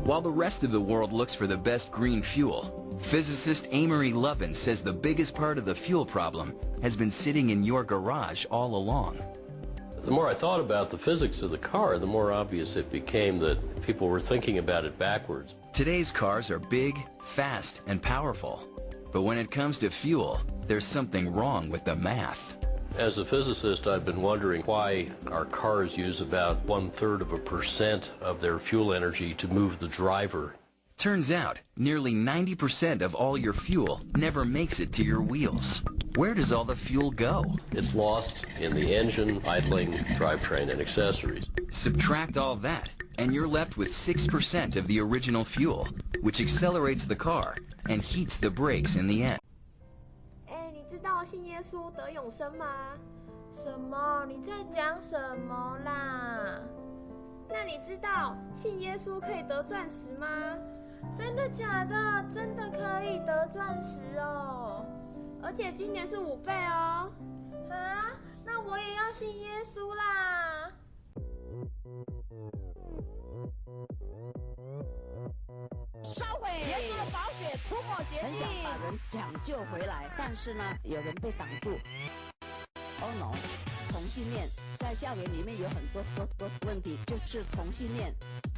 While the rest of the world looks for the best green fuel, physicist Amory Lovins says the biggest part of the fuel problem has been sitting in your garage all along. The more I thought about the physics of the car, the more obvious it became that people were thinking about it backwards. Today's cars are big, fast, and powerful. But when it comes to fuel, there's something wrong with the math. As a physicist, I've been wondering why our cars use about 1/3% of their fuel energy to move the driver. Turns out, nearly 90% of all your fuel never makes it to your wheels. Where does all the fuel go? It's lost in the engine, idling, drivetrain, and accessories. Subtract all that, and you're left with 6% of the original fuel, which accelerates the car and heats the brakes in the end. 你知道信耶稣得永生吗？什么？你在讲什么啦？那你知道信耶稣可以得钻石吗？真的假的？真的可以得钻石哦！而且今年是5倍哦！啊，那我也要信耶稣啦！烧毁！耶稣的宝血涂抹洁净，很想把人抢救回来，但是呢，有人被挡住。Oh no！ 同性恋在校园里面有很多问题，就是同性恋。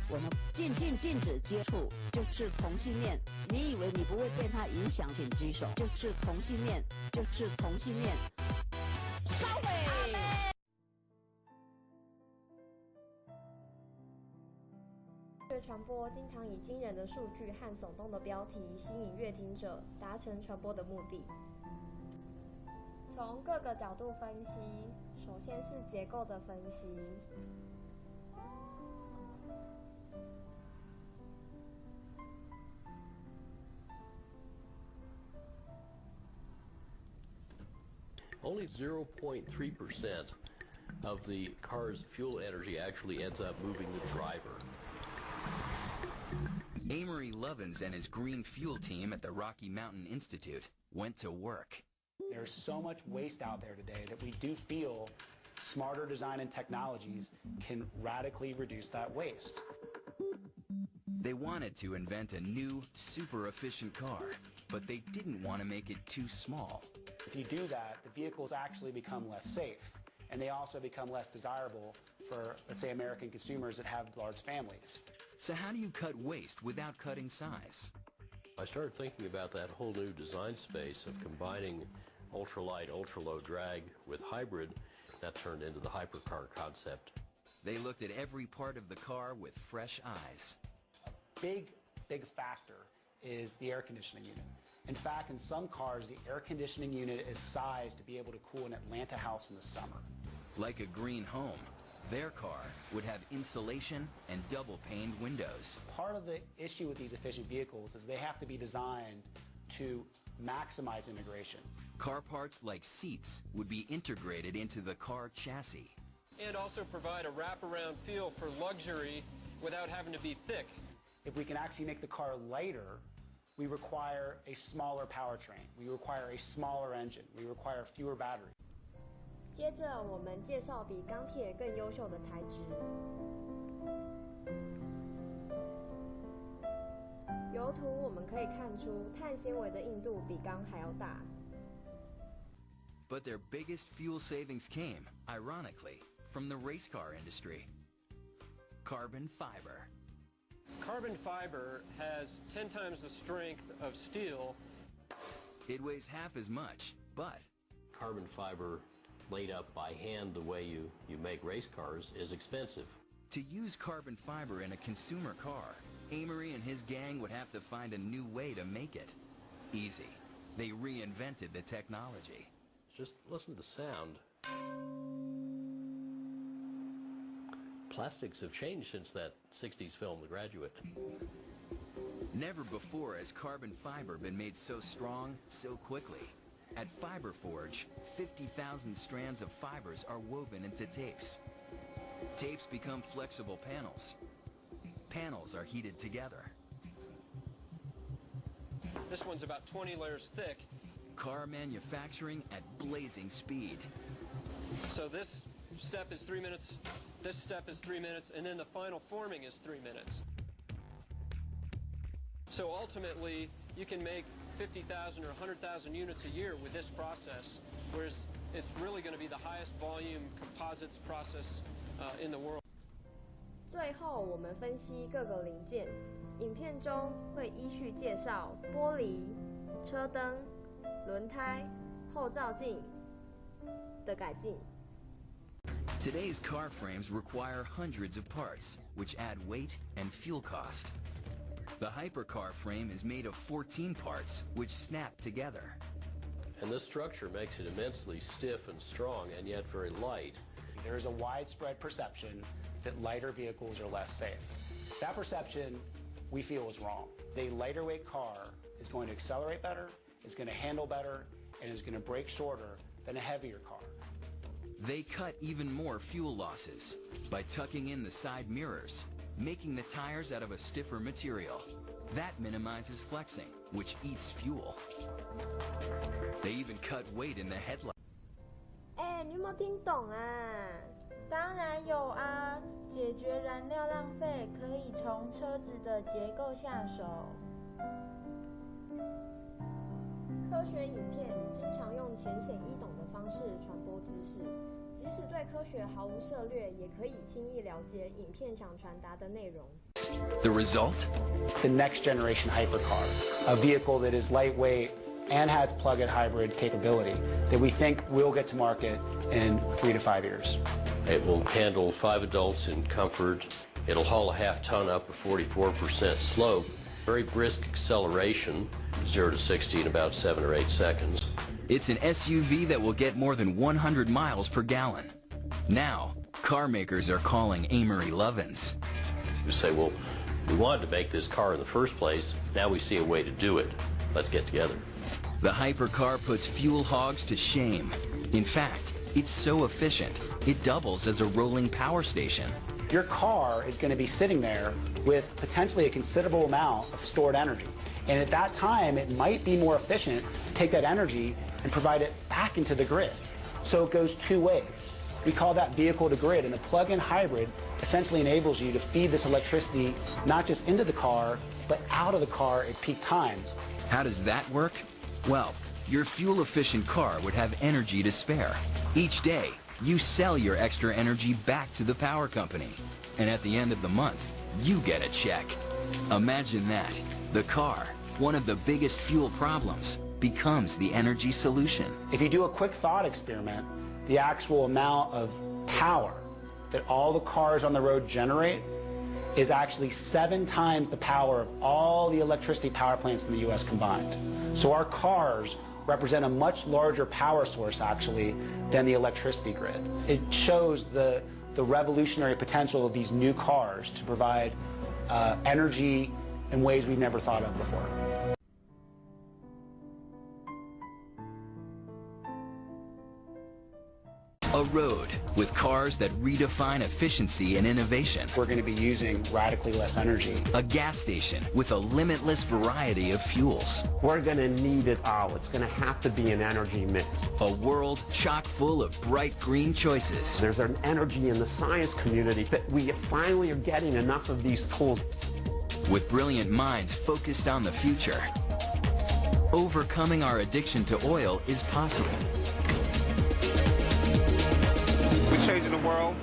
我们禁止接触，就是同性恋。你以为你不会被他影响，请举手。就是同性恋，就是同性恋。烧毁！科学传播经常以惊人的数据和耸动的标题吸引阅听者，达成传播的目的。从各个角度分析，首先是结构的分析。Only 0.3% of the car's fuel energy actually ends up moving the driver. Amory Lovins and his green fuel team at the Rocky Mountain Institute went to work. There's so much waste out there today that we do feel smarter design and technologies can radically reduce that waste. They wanted to invent a new, super efficient car, but they didn't want to make it too small. If you do that, the vehicles actually become less safe, and they also become less desirable for, let's say, American consumers that have large families. So how do you cut waste without cutting size? I started thinking about that whole new design space of combining ultralight, ultra-low drag with hybrid. That turned into the hypercar concept. They looked at every part of the car with fresh eyes. A big factor is the air conditioning unit. In fact, in some cars, the air conditioning unit is sized to be able to cool an Atlanta house in the summer. Like a green home, their car would have insulation and double-paned windows. Part of the issue with these efficient vehicles is they have to be designed to maximize integration. Car parts like seats would be integrated into the car chassis. And also provide a wraparound feel for luxury without having to be thick. If we can actually make the car lighter, we require a smaller powertrain. We require a smaller engine. We require fewer batteries. 接着，我们介绍比钢铁更优秀的材质。由图我们可以看出，碳纤维的硬度比钢还要大。But their biggest fuel savings came, ironically, from the race car industry. Carbon fiber. Carbon fiber has 10 times the strength of steel. It weighs half as much, but Carbon fiber laid up by hand the way you make race cars is expensive. to use carbon fiber in a consumer car, Amory and his gang would have to find a new way to make it. Easy. They reinvented the technology. Just listen to the sound. Plastics have changed since that 60s film, The Graduate. Never before has carbon fiber been made so strong, so quickly. At FiberForge, 50,000 strands of fibers are woven into tapes. Tapes become flexible panels. Panels are heated together. This one's about 20 layers thick. Car manufacturing at blazing speed. So this step is 3 minutes, this step is 3 minutes, and then the final forming is 3 minutes. So ultimately, you can make 50,000 or 100,000 units a year with this process, whereas it's really going to be the highest volume composites process in the world. 最后，我们分析各个零件。影片中会依序介绍玻璃、车灯、轮胎、后照镜的改进。Today's car frames require hundreds of parts, which add weight and fuel cost. The hypercar frame is made of 14 parts, which snap together. And this structure makes it immensely stiff and strong, and yet very light. There is a widespread perception that lighter vehicles are less safe. That perception, we feel, is wrong. A lighter weight car is going to accelerate better, is going to handle better, and is going to brake shorter than a heavier car. They cut even more fuel losses by tucking in the side mirrors, making the tires out of a stiffer material. That minimizes flexing, which eats fuel. They even cut weight in the headlight. 你有没有听懂啊？当然有啊，解决燃料浪费可以从车子的结构下手。科学影片经常用浅显易懂的方式传播知识，即使对科学毫无涉略，也可以轻易了解影片想传达的内容。The result? The next generation hypercar, a vehicle that is lightweight and has plug-in hybrid capability that we think will get to market in 3 to 5 years. It will handle 5 adults in comfort. It'll haul a half ton up a 44% slope. Very brisk acceleration, 0 to 60 in about 7 or 8 seconds. It's an SUV that will get more than 100 miles per gallon. Now, car makers are calling Amory Lovins. You say, well, we wanted to make this car in the first place. Now we see a way to do it. Let's get together. The hypercar puts fuel hogs to shame. In fact, it's so efficient, it doubles as a rolling power station. Your car is going to be sitting there with potentially a considerable amount of stored energy. And at that time, it might be more efficient to take that energy and provide it back into the grid. So it goes two ways. We call that vehicle to grid, and the plug-in hybrid essentially enables you to feed this electricity not just into the car, but out of the car at peak times. How does that work? Well, your fuel-efficient car would have energy to spare. Each day, you sell your extra energy back to the power company. And at the end of the month, you get a check. Imagine that. The car, one of the biggest fuel problems, becomes the energy solution. If you do a quick thought experiment, the actual amount of power that all the cars on the road generate is actually 7 times the power of all the electricity power plants in the U.S. combined. So our cars represent a much larger power source, actually, than the electricity grid. It shows the revolutionary potential of these new cars to provide energy in ways we've never thought of before. A road with cars that redefine efficiency and innovation. We're going to be using radically less energy. A gas station with a limitless variety of fuels. We're going to need it all. It's going to have to be an energy mix. A world chock full of bright green choices. There's an energy in the science community that we finally are getting enough of these tools. With brilliant minds focused on the future, overcoming our addiction to oil is possible. We're changing the world.